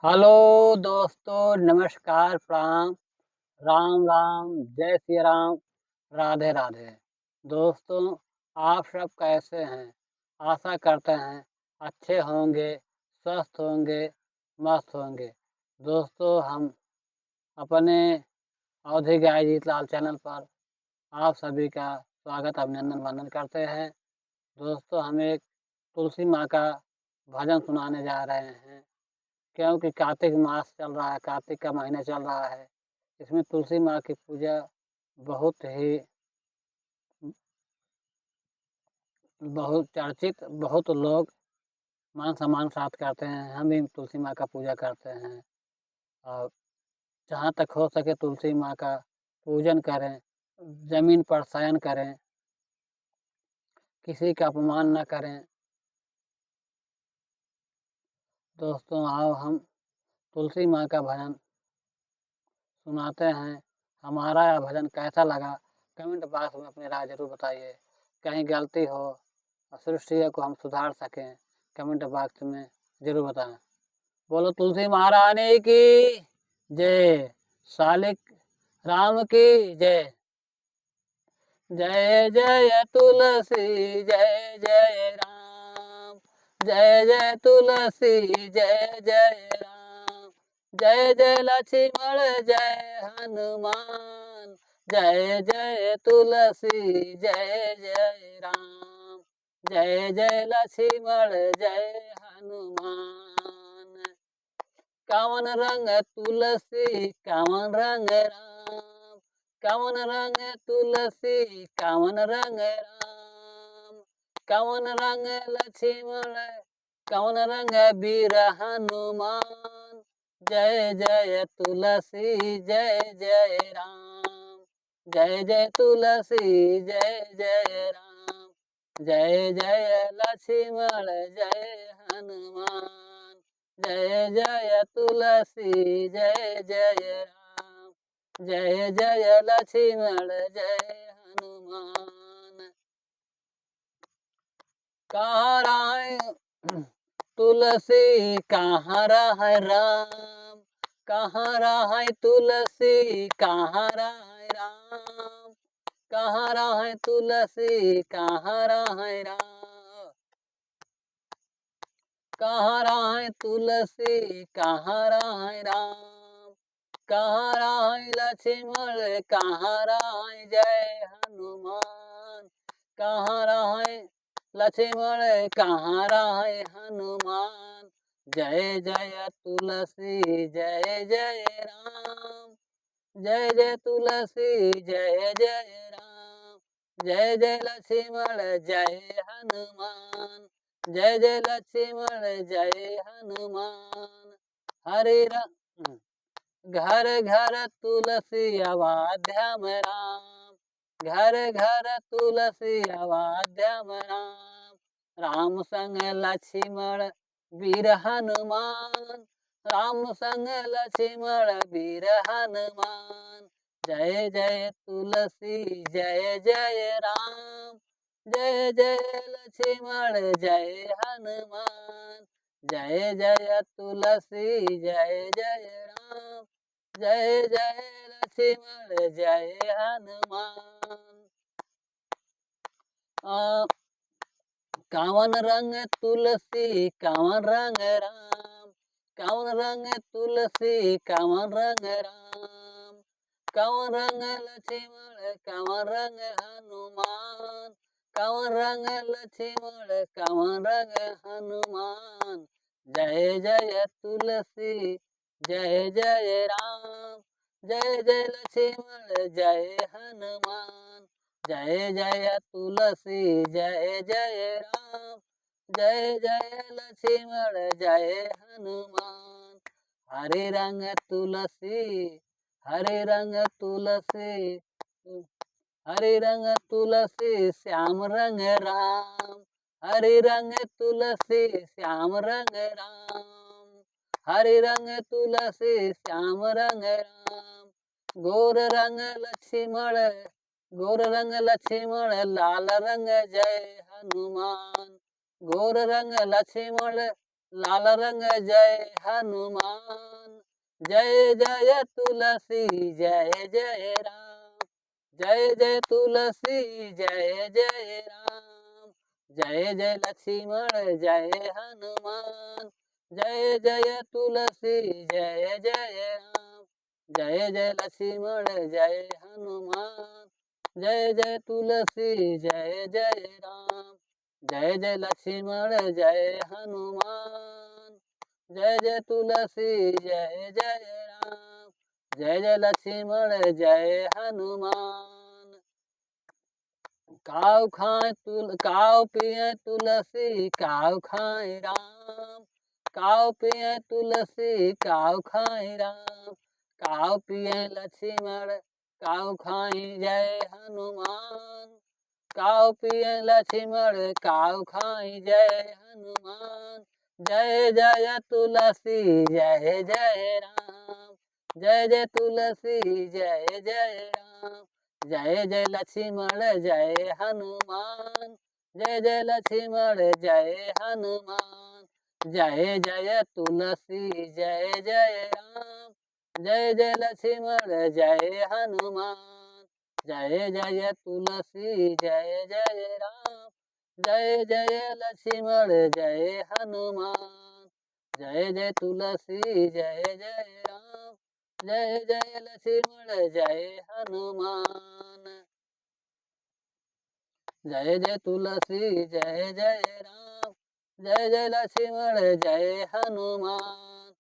Hello दोस्तों, नमस्कार, प्रणाम, राम राम, जय श्री राम, राधे राधे। दोस्तों, आप सब कैसे हैं? आशा करते हैं अच्छे होंगे, स्वस्थ होंगे, मस्त होंगे। दोस्तों, हम अपने अवधि गायजीत लाल चैनल पर आप सभी का स्वागत, अभिनंदन, वंदन करते हैं। दोस्तों, हम एक तुलसी माँ का भजन सुनाने जा रहे हैं। क्योंकि कार्तिक मास चल रहा है, कार्तिक का महीना चल रहा है। इसमें तुलसी माँ की पूजा बहुत ही बहुत चर्चित, बहुत लोग मान-सम्मान के साथ करते हैं। हम भी तुलसी माँ का पूजा करते हैं और जहाँ तक हो सके तुलसी माँ का पूजन करें, ज़मीन पर शयन करें, किसी का अपमान ना करें। दोस्तों, आओ हम तुलसी माँ का भजन सुनाते हैं। हमारा यह भजन कैसा लगा कमेंट बॉक्स में अपनी राय ज़रूर बताइए। कहीं गलती हो और सृष्टि को हम सुधार सकें, कमेंट बॉक्स में ज़रूर बताएँ। बोलो तुलसी महारानी की जय, शालिक राम की जय। जय जय तुलसी जय जय राम, जय जय तुलसी जय जय राम, जय जय लक्ष्मण जय हनुमान, जय जय तुलसी जय जय राम, जय जय लक्ष्मण जय हनुमान। कवन रंग तुलसी कवन रंग राम, कवन रंग तुलसी कवन रंग राम, कवन रंग लक्ष्मण कवन रंग वीर हनुमान। जय जय तुलसी जय जय राम, जय जय तुलसी जय जय राम, जय जय लक्ष्मण जय हनुमान। जय जय तुलसी जय जय राम, जय जय लक्ष्मण जय हनुमान। कहाँ राय तुलसी कहाँ रह राम, कहाँ रह तुलसी कहाँ रह राम, कहाँ रह तुलसी कहाँ रह राम, कहाँ रह तुलसी कहाँ रह राम, कहाँ रह लक्ष्मण कहाँ रह जय हनुमान, कहाँ रह लक्ष्मण कहाँ रह हनुमान। जय जय तुलसी जय जय राम, जय जय तुलसी जय जय राम, जय जय लक्ष्मण जय हनुमान, जय जय लक्ष्मण जय हनुमान। हरे राम घर घर तुलसी अयोध्या में राम, घर घर तुलसी अयोध्या में राम, राम संग लक्ष्मण वीर हनुमान, राम संग लक्ष्मण वीर हनुमान। जय जय तुलसी जय जय राम, जय जय लक्ष्मण जय हनुमान, जय जय तुलसी जय जय राम, जय जय लक्ष्मण जय हनुमान। कवन रंग तुलसी कवन रंग राम, कवन रंग तुलसी कवन रंग राम, कवन रंग लक्ष्मण कवन रंग हनुमान, कवन रंग लक्ष्मण कवन रंग हनुमान। जय जय तुलसी जय जय राम, जय जय लक्ष्मण जय हनुमान, जय जय तुलसी जय जय राम, जय जय लक्ष्मण जय हनुमान। हरे रंग तुलसी हरे रंग तुलसी, हरे रंग तुलसी श्याम रंग राम, हरे रंग तुलसी श्याम रंग राम, हरे रंग तुलसी श्याम रंग राम। गोर रंग लक्ष्मण गोर रंग लक्ष्मण लाल रंग जय हनुमान, गोर रंग लक्ष्मण लाल रंग जय हनुमान। जय जय तुलसी जय जय राम। जय जय तुलसी जय जय राम। जय जय लक्ष्मण जय हनुमान। जय जय तुलसी जय जय राम। जय जय लक्ष्मण जय हनुमान। जय जय तुलसी जय जय राम। जय जय लक्ष्मण जय हनुमान। जय जय तुलसी जय जय राम। जय जय लक्ष्मण जय हनुमान। काऊ खाए काऊ पिए तुलसी काऊ खाए राम। काऊ पिए तुलसी काऊ खाए राम। काऊ पिए लक्ष्मण काऊ खाए जय हनुमान। काऊ पिए लक्ष्मण काऊ खाए जय हनुमान। जय जय तुलसी जय जय राम। जय जय तुलसी जय जय राम। जय जय लक्ष्मण जय हनुमान। जय जय लक्ष्मण जय हनुमान। जय जय तुलसी जय जय राम। जय जय लक्ष्मण जय हनुमान। जय जय तुलसी जय जय राम। जय जय लक्ष्मण जय हनुमान। जय जय तुलसी जय जय राम। जय जय लक्ष्मण जय हनुमान। जय जय तुलसी जय जय राम। जय जय लक्ष्मण जय हनुमान।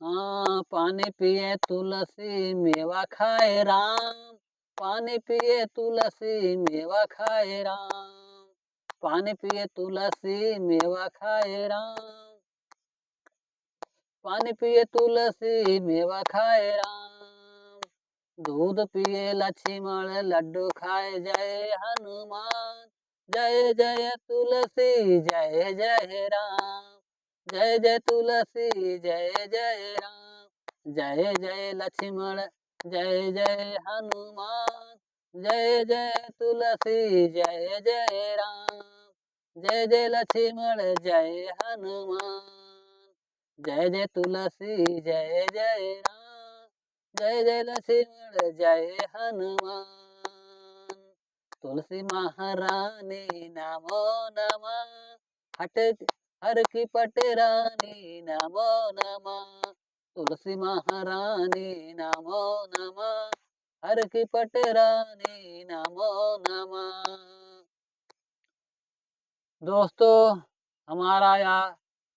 हाँ पानी पिए तुलसी मेवा खाए राम। पानी पिए तुलसी मेवा खाए राम। पानी पिए तुलसी मेवा खाए राम। पानी पिए तुलसी मेवा खाए राम। दूध पिए लक्ष्मण लड्डू खाए जय हनुमान। जय जय तुलसी जय जय राम। जय जय तुलसी जय जय राम। जय जय लक्ष्मण जय जय हनुमान। जय जय तुलसी जय जय राम। जय जय लक्ष्मण जय हनुमान। जय जय तुलसी जय जय राम। जय जय लक्ष्मण जय हनुमान। तुलसी महारानी नमो नमः। हर की पटरानी नमो नमः। तुलसी महारानी नमो नमः। हर की पटरानी नमो नमः। दोस्तों हमारा यह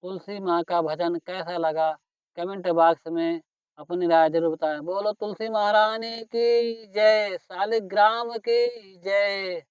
तुलसी माँ का भजन कैसा लगा कमेंट बॉक्स में अपनी राय जरूर बताएं। बोलो तुलसी महारानी की जय। शालिग्राम की जय।